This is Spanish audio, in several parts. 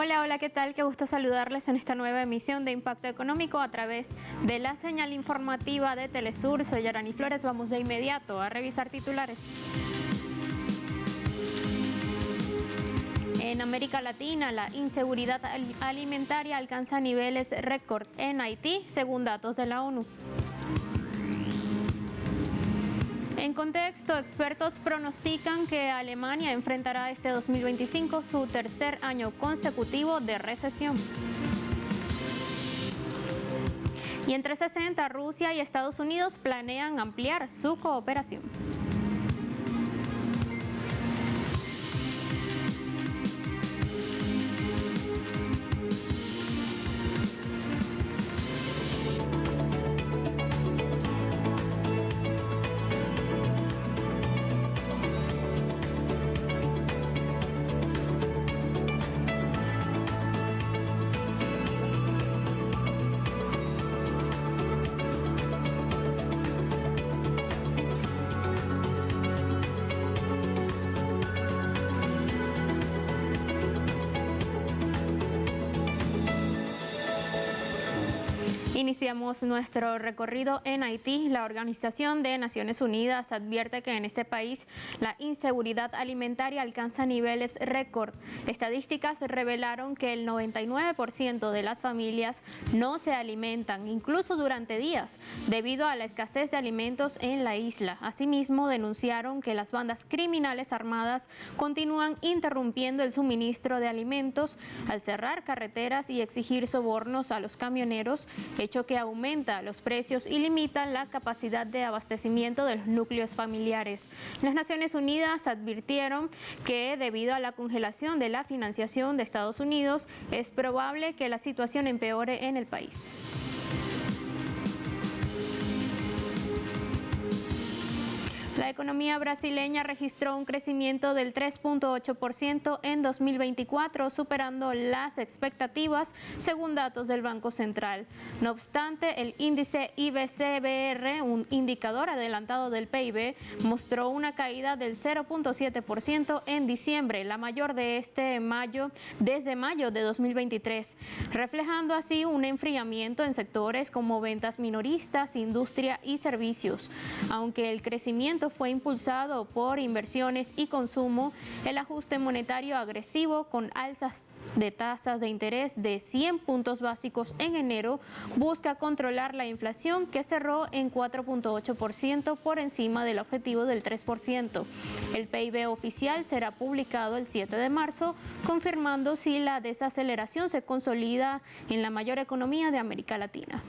Hola, hola, ¿qué tal? Qué gusto saludarles en esta nueva emisión de Impacto Económico a través de la señal informativa de Telesur. Soy Yarani Flores, vamos de inmediato a revisar titulares. En América Latina, la inseguridad alimentaria alcanza niveles récord en Haití, según datos de la ONU. En contexto, expertos pronostican que Alemania enfrentará este 2025 su tercer año consecutivo de recesión. Y entre 60, Rusia y Estados Unidos planean ampliar su cooperación. Iniciamos nuestro recorrido en Haití. La Organización de Naciones Unidas advierte que en este país la inseguridad alimentaria alcanza niveles récord. Estadísticas revelaron que el 99% de las familias no se alimentan, incluso durante días, debido a la escasez de alimentos en la isla. Asimismo, denunciaron que las bandas criminales armadas continúan interrumpiendo el suministro de alimentos al cerrar carreteras y exigir sobornos a los camioneros, hecho que aumenta los precios y limita la capacidad de abastecimiento de los núcleos familiares. Las Naciones Unidas advirtieron que debido a la congelación de la financiación de Estados Unidos, es probable que la situación empeore en el país. La economía brasileña registró un crecimiento del 3.8% en 2024, superando las expectativas según datos del Banco Central. No obstante, el índice IBC-BR, un indicador adelantado del PIB, mostró una caída del 0.7% en diciembre, la mayor desde mayo de 2023, reflejando así un enfriamiento en sectores como ventas minoristas, industria y servicios. Aunque el crecimiento fue impulsado por inversiones y consumo, el ajuste monetario agresivo con alzas de tasas de interés de 100 puntos básicos en enero busca controlar la inflación, que cerró en 4.8% por encima del objetivo del 3%. El PIB oficial será publicado el 7 de marzo, confirmando si la desaceleración se consolida en la mayor economía de América Latina.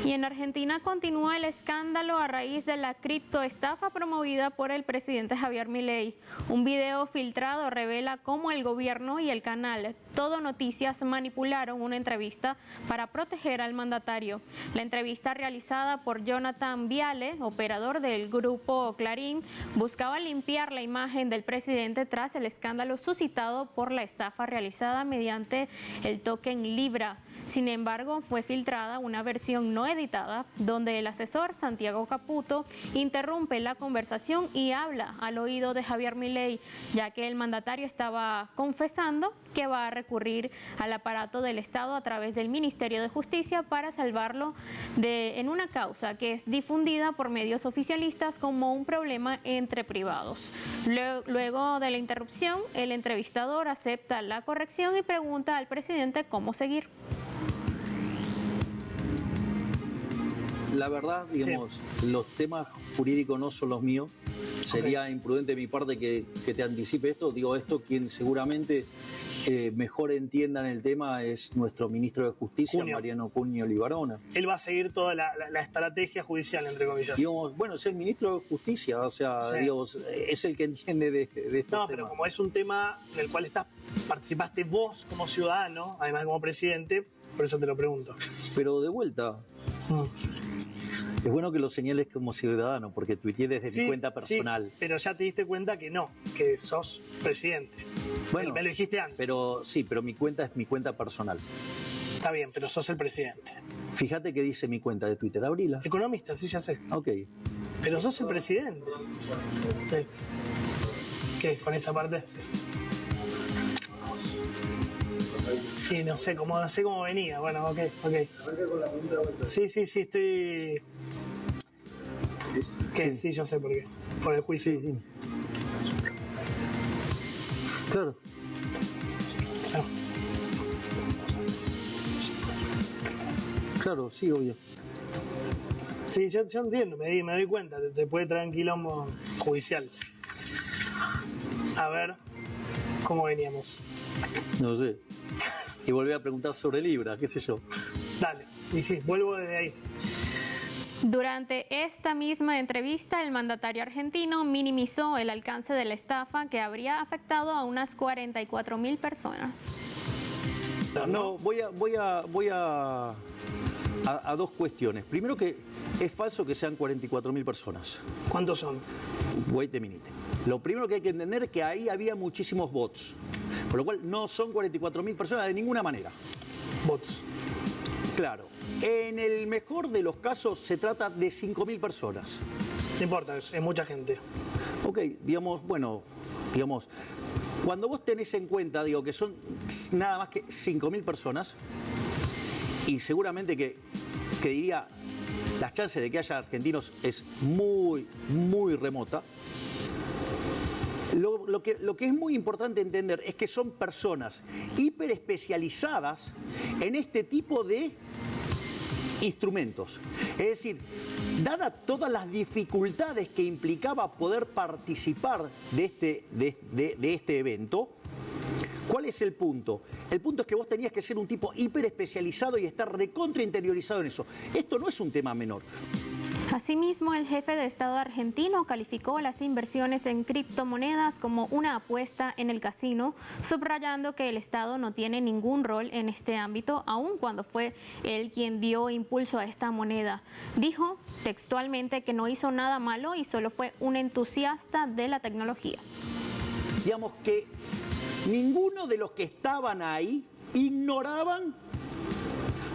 Y en Argentina continúa el escándalo a raíz de la criptoestafa promovida por el presidente Javier Milei. Un video filtrado revela cómo el gobierno y el canal Todo Noticias manipularon una entrevista para proteger al mandatario. La entrevista, realizada por Jonathan Viale, operador del grupo Clarín, buscaba limpiar la imagen del presidente tras el escándalo suscitado por la estafa realizada mediante el token Libra. Sin embargo, fue filtrada una versión no editada donde el asesor Santiago Caputo interrumpe la conversación y habla al oído de Javier Milei, ya que el mandatario estaba confesando que va a recurrir al aparato del Estado a través del Ministerio de Justicia para salvarlo en una causa que es difundida por medios oficialistas como un problema entre privados. Luego de la interrupción, el entrevistador acepta la corrección y pregunta al presidente cómo seguir. La verdad, digamos, los temas jurídicos no son los míos. Sería imprudente de mi parte que te anticipe esto. Digo, esto quien seguramente mejor entienda en el tema es nuestro ministro de Justicia, Mariano Cunio Libarona. Él va a seguir toda la estrategia judicial, entre comillas. Digamos, bueno, es el ministro de Justicia, o sea, sí, digamos, es el que entiende de estos temas. No, pero como es un tema en el cual participaste vos como ciudadano, además como presidente, por eso te lo pregunto. Pero de vuelta... Es bueno que lo señales como ciudadano, porque tuiteé desde mi cuenta personal. Sí, pero ya te diste cuenta que no, que sos presidente. Bueno, me lo dijiste antes. Pero sí, pero mi cuenta es mi cuenta personal. Está bien, pero sos el presidente. Fíjate que dice mi cuenta de Twitter, abrila. Economista, sí, ya sé. Ok. Pero sos el presidente. Sí. ¿Qué? ¿Con esa parte? Sí, no sé cómo venía. Bueno, ok. Sí, estoy... ¿Qué? Sí, yo sé por qué. Por el juicio. Sí. Claro. Claro, sí, obvio. Sí, yo entiendo, me doy cuenta, te puede traer un quilombo judicial. A ver, ¿cómo veníamos? No sé. Y volví a preguntar sobre Libra, qué sé yo. Dale, y sí, vuelvo desde ahí. Durante esta misma entrevista, el mandatario argentino minimizó el alcance de la estafa que habría afectado a unas 44.000 personas. No, voy a dos cuestiones. Primero, que es falso que sean 44.000 personas. ¿Cuántos son? Wait a minute. Lo primero que hay que entender es que ahí había muchísimos bots, por lo cual no son 44.000 personas de ninguna manera. Bots. Claro. En el mejor de los casos se trata de 5.000 personas. No importa, es mucha gente. Ok, digamos, cuando vos tenés en cuenta, que son nada más que 5.000 personas, y seguramente que diría, las chances de que haya argentinos es muy, muy remota. Lo que es muy importante entender es que son personas hiperespecializadas en este tipo de instrumentos. Es decir, dadas todas las dificultades que implicaba poder participar de este evento, ¿cuál es el punto? El punto es que vos tenías que ser un tipo hiperespecializado y estar recontra interiorizado en eso. Esto no es un tema menor. Asimismo, el jefe de Estado argentino calificó las inversiones en criptomonedas como una apuesta en el casino, subrayando que el Estado no tiene ningún rol en este ámbito, aun cuando fue él quien dio impulso a esta moneda. Dijo textualmente que no hizo nada malo y solo fue un entusiasta de la tecnología. Digamos que ninguno de los que estaban ahí ignoraban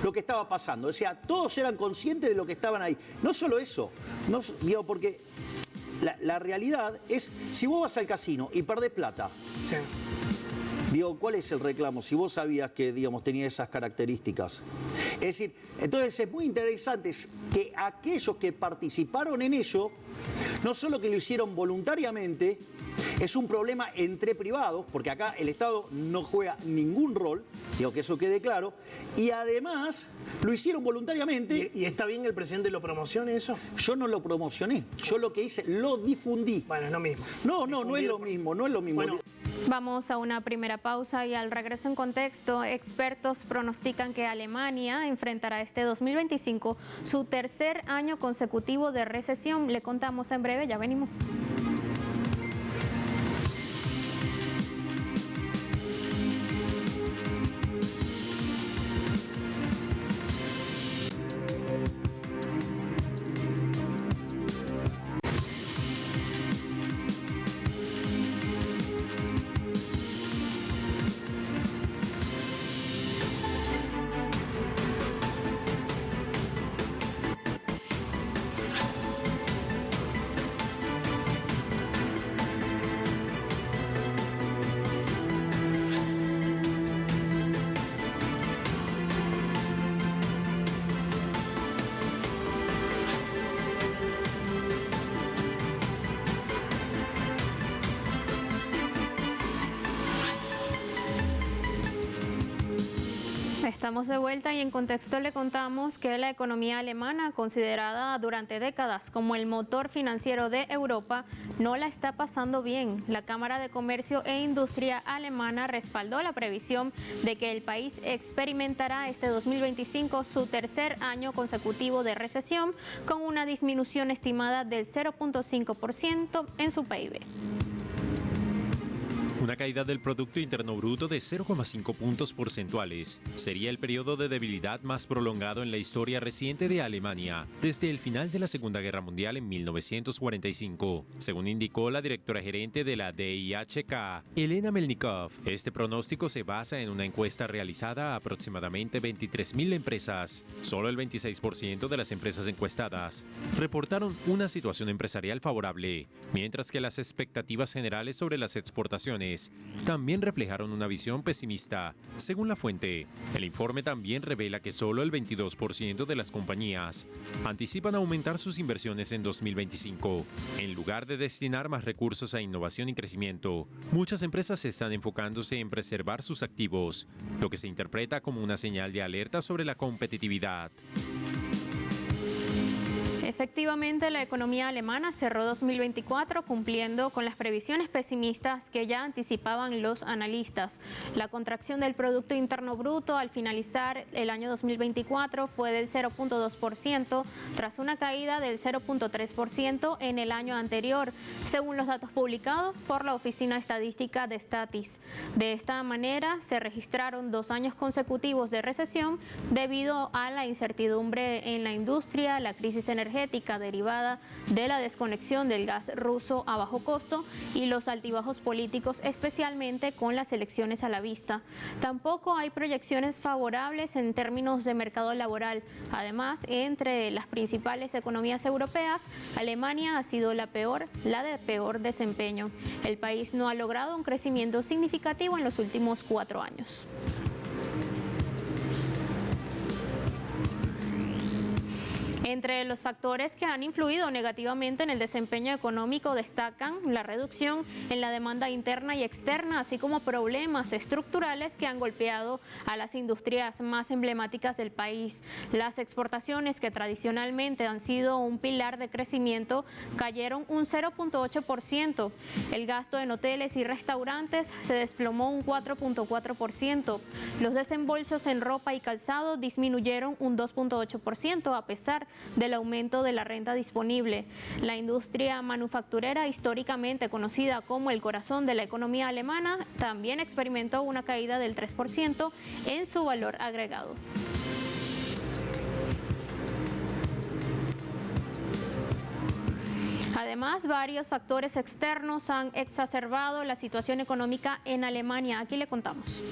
lo que estaba pasando. O sea, todos eran conscientes de lo que estaban ahí. No solo eso, porque la realidad es, si vos vas al casino y perdés plata, Sí. ¿cuál es el reclamo? Si vos sabías que, tenía esas características. Es decir, entonces es muy interesante que aquellos que participaron en ello, no solo que lo hicieron voluntariamente, es un problema entre privados, porque acá el Estado no juega ningún rol, que eso quede claro, y además lo hicieron voluntariamente. ¿Y está bien que el presidente lo promocione eso? Yo no lo promocioné, yo lo que hice, lo difundí. Bueno, es lo mismo. No es lo mismo, no es lo mismo. Bueno. Vamos a una primera pausa y al regreso en contexto, expertos pronostican que Alemania enfrentará este 2025 su tercer año consecutivo de recesión. Le contamos en breve, ya venimos. Estamos de vuelta y en contexto le contamos que la economía alemana, considerada durante décadas como el motor financiero de Europa, no la está pasando bien. La Cámara de Comercio e Industria alemana respaldó la previsión de que el país experimentará este 2025 su tercer año consecutivo de recesión, con una disminución estimada del 0.5% en su PIB. Una caída del Producto Interno Bruto de 0,5 puntos porcentuales sería el periodo de debilidad más prolongado en la historia reciente de Alemania desde el final de la Segunda Guerra Mundial en 1945, según indicó la directora gerente de la DIHK, Elena Melnikov. Este pronóstico se basa en una encuesta realizada a aproximadamente 23.000 empresas. Solo el 26% de las empresas encuestadas reportaron una situación empresarial favorable, mientras que las expectativas generales sobre las exportaciones también reflejaron una visión pesimista. Según la fuente, el informe también revela que solo el 22% de las compañías anticipan aumentar sus inversiones en 2025. En lugar de destinar más recursos a innovación y crecimiento, muchas empresas están enfocándose en preservar sus activos, lo que se interpreta como una señal de alerta sobre la competitividad. Efectivamente, la economía alemana cerró 2024 cumpliendo con las previsiones pesimistas que ya anticipaban los analistas. La contracción del Producto Interno Bruto al finalizar el año 2024 fue del 0,2%, tras una caída del 0,3% en el año anterior, según los datos publicados por la Oficina Estadística de Statis. De esta manera, se registraron 2 años consecutivos de recesión debido a la incertidumbre en la industria, la crisis energética derivada de la desconexión del gas ruso a bajo costo y los altibajos políticos, especialmente con las elecciones a la vista. Tampoco hay proyecciones favorables en términos de mercado laboral. Además, entre las principales economías europeas, Alemania ha sido la de peor desempeño. El país no ha logrado un crecimiento significativo en los últimos 4 años. Entre los factores que han influido negativamente en el desempeño económico destacan la reducción en la demanda interna y externa, así como problemas estructurales que han golpeado a las industrias más emblemáticas del país. Las exportaciones, que tradicionalmente han sido un pilar de crecimiento, cayeron un 0,8%. El gasto en hoteles y restaurantes se desplomó un 4,4%. Los desembolsos en ropa y calzado disminuyeron un 2,8% a pesar del aumento de la renta disponible. La industria manufacturera, históricamente conocida como el corazón de la economía alemana, también experimentó una caída del 3% en su valor agregado. Además, varios factores externos han exacerbado la situación económica en Alemania. Aquí le contamos.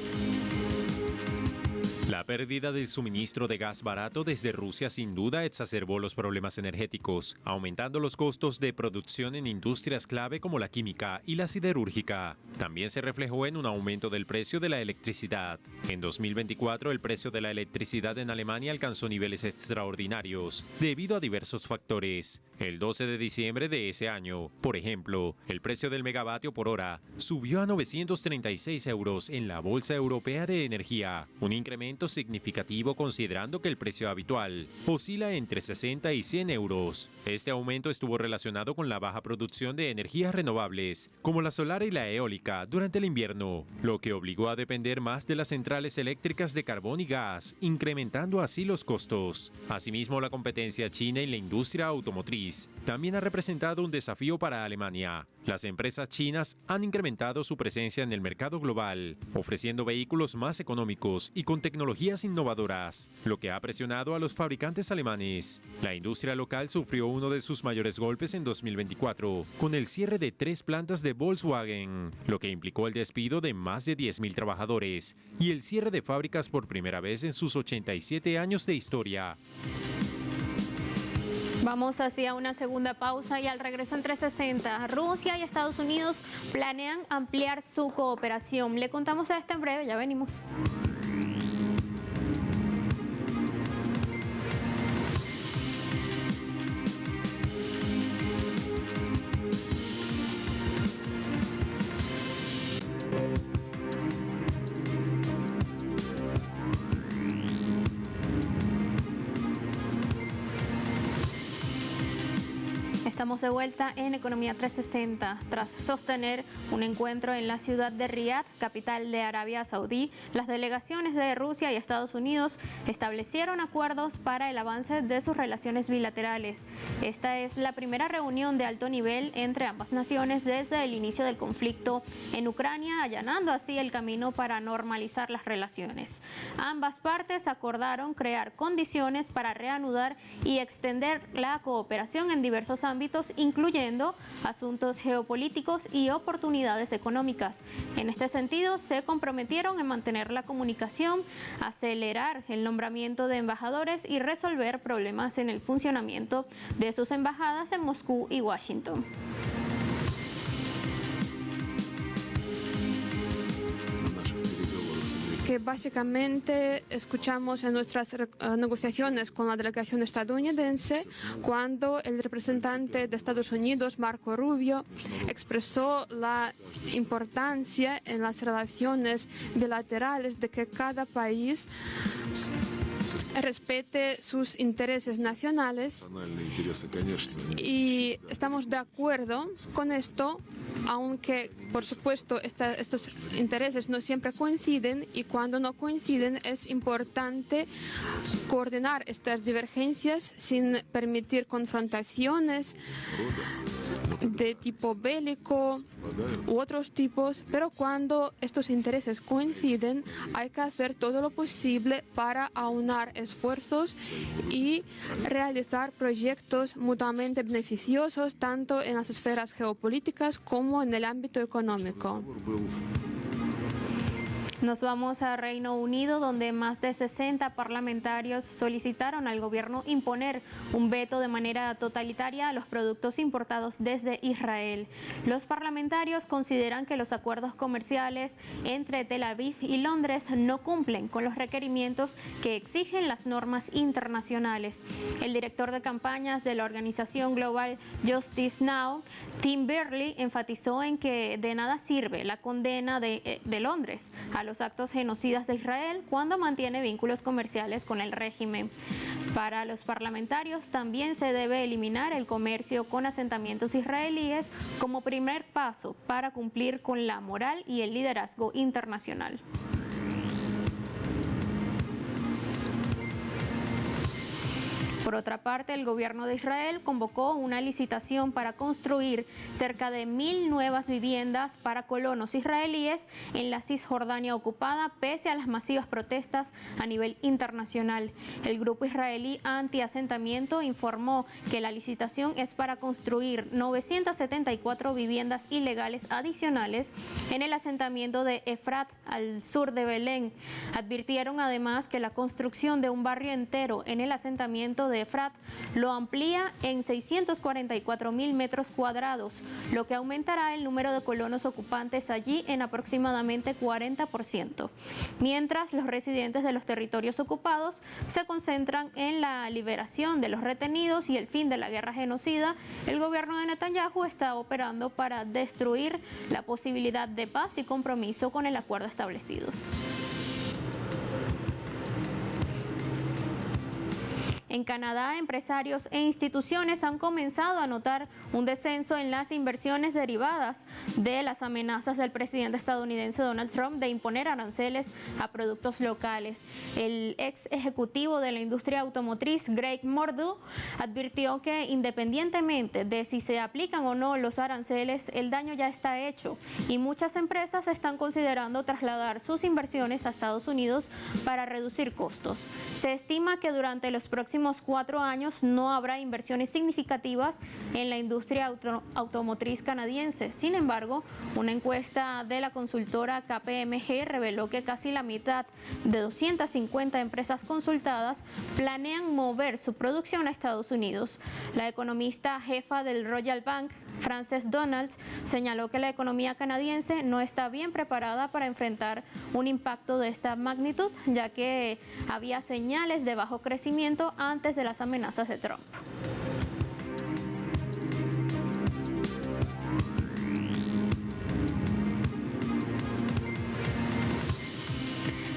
La pérdida del suministro de gas barato desde Rusia sin duda exacerbó los problemas energéticos, aumentando los costos de producción en industrias clave como la química y la siderúrgica. También se reflejó en un aumento del precio de la electricidad. En 2024, el precio de la electricidad en Alemania alcanzó niveles extraordinarios debido a diversos factores. El 12 de diciembre de ese año, por ejemplo, el precio del megavatio por hora subió a 936 euros en la Bolsa Europea de Energía, un incremento significativo considerando que el precio habitual oscila entre 60 y 100 euros. Este aumento estuvo relacionado con la baja producción de energías renovables, como la solar y la eólica, durante el invierno, lo que obligó a depender más de las centrales eléctricas de carbón y gas, incrementando así los costos. Asimismo, la competencia china en la industria automotriz también ha representado un desafío para Alemania. Las empresas chinas han incrementado su presencia en el mercado global, ofreciendo vehículos más económicos y con tecnologías innovadoras, lo que ha presionado a los fabricantes alemanes. La industria local sufrió uno de sus mayores golpes en 2024, con el cierre de 3 plantas de Volkswagen, lo que implicó el despido de más de 10.000 trabajadores y el cierre de fábricas por primera vez en sus 87 años de historia. Vamos hacia una segunda pausa y al regreso en 360, Rusia y Estados Unidos planean ampliar su cooperación. Le contamos esto en breve, ya venimos. Estamos de vuelta en Economía 360. Tras sostener un encuentro en la ciudad de Riad, capital de Arabia Saudí, las delegaciones de Rusia y Estados Unidos establecieron acuerdos para el avance de sus relaciones bilaterales. Esta es la primera reunión de alto nivel entre ambas naciones desde el inicio del conflicto en Ucrania, allanando así el camino para normalizar las relaciones. Ambas partes acordaron crear condiciones para reanudar y extender la cooperación en diversos ámbitos, incluyendo asuntos geopolíticos y oportunidades económicas. En este sentido, se comprometieron en mantener la comunicación, acelerar el nombramiento de embajadores y resolver problemas en el funcionamiento de sus embajadas en Moscú y Washington. Que básicamente escuchamos en nuestras negociaciones con la delegación estadounidense cuando el representante de Estados Unidos, Marco Rubio, expresó la importancia en las relaciones bilaterales de que cada país respete sus intereses nacionales, y estamos de acuerdo con esto, aunque por supuesto estos intereses no siempre coinciden, y cuando no coinciden es importante coordinar estas divergencias sin permitir confrontaciones de tipo bélico u otros tipos, pero cuando estos intereses coinciden hay que hacer todo lo posible para aunar esfuerzos y realizar proyectos mutuamente beneficiosos tanto en las esferas geopolíticas como en el ámbito económico. Nos vamos a Reino Unido, donde más de 60 parlamentarios solicitaron al gobierno imponer un veto de manera totalitaria a los productos importados desde Israel. Los parlamentarios consideran que los acuerdos comerciales entre Tel Aviv y Londres no cumplen con los requerimientos que exigen las normas internacionales. El director de campañas de la organización Global Justice Now, Tim Burley, enfatizó en que de nada sirve la condena de Londres a los actos genocidas de Israel cuando mantiene vínculos comerciales con el régimen. Para los parlamentarios también se debe eliminar el comercio con asentamientos israelíes como primer paso para cumplir con la moral y el liderazgo internacional. Por otra parte, el gobierno de Israel convocó una licitación para construir cerca de 1.000 nuevas viviendas para colonos israelíes en la Cisjordania ocupada, pese a las masivas protestas a nivel internacional. El grupo israelí anti-asentamiento informó que la licitación es para construir 974 viviendas ilegales adicionales en el asentamiento de Efrat, al sur de Belén. Advirtieron además que la construcción de un barrio entero en el asentamiento de Efrat lo amplía en 644.000 metros cuadrados, lo que aumentará el número de colonos ocupantes allí en aproximadamente 40%. Mientras los residentes de los territorios ocupados se concentran en la liberación de los retenidos y el fin de la guerra genocida, el gobierno de Netanyahu está operando para destruir la posibilidad de paz y compromiso con el acuerdo establecido. En Canadá, empresarios e instituciones han comenzado a notar un descenso en las inversiones derivadas de las amenazas del presidente estadounidense Donald Trump de imponer aranceles a productos locales. El ex ejecutivo de la industria automotriz, Greg Mordu, advirtió que independientemente de si se aplican o no los aranceles, el daño ya está hecho y muchas empresas están considerando trasladar sus inversiones a Estados Unidos para reducir costos. Se estima que durante los próximos 4 años no habrá inversiones significativas en la industria automotriz canadiense. Sin embargo, una encuesta de la consultora KPMG reveló que casi la mitad de 250 empresas consultadas planean mover su producción a Estados Unidos. La economista jefa del Royal Bank, Frances Donald, señaló que la economía canadiense no está bien preparada para enfrentar un impacto de esta magnitud, ya que había señales de bajo crecimiento antes de las amenazas de Trump.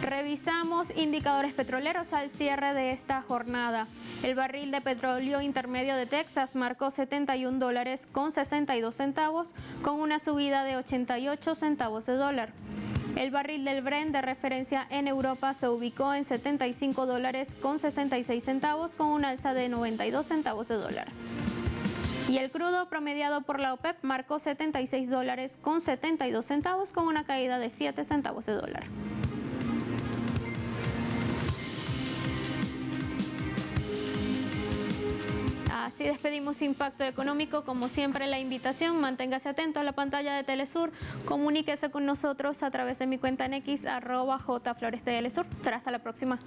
Revisamos indicadores petroleros al cierre de esta jornada. El barril de petróleo intermedio de Texas marcó $71.62 con una subida de 88 centavos de dólar. El barril del Brent de referencia en Europa se ubicó en $75.66 con una alza de 92 centavos de dólar. Y el crudo promediado por la OPEP marcó $76.72 con una caída de 7 centavos de dólar. Así despedimos Impacto Económico. Como siempre, la invitación, manténgase atento a la pantalla de Telesur, comuníquese con nosotros a través de mi cuenta en X, @JFloresTLSur. Será hasta la próxima.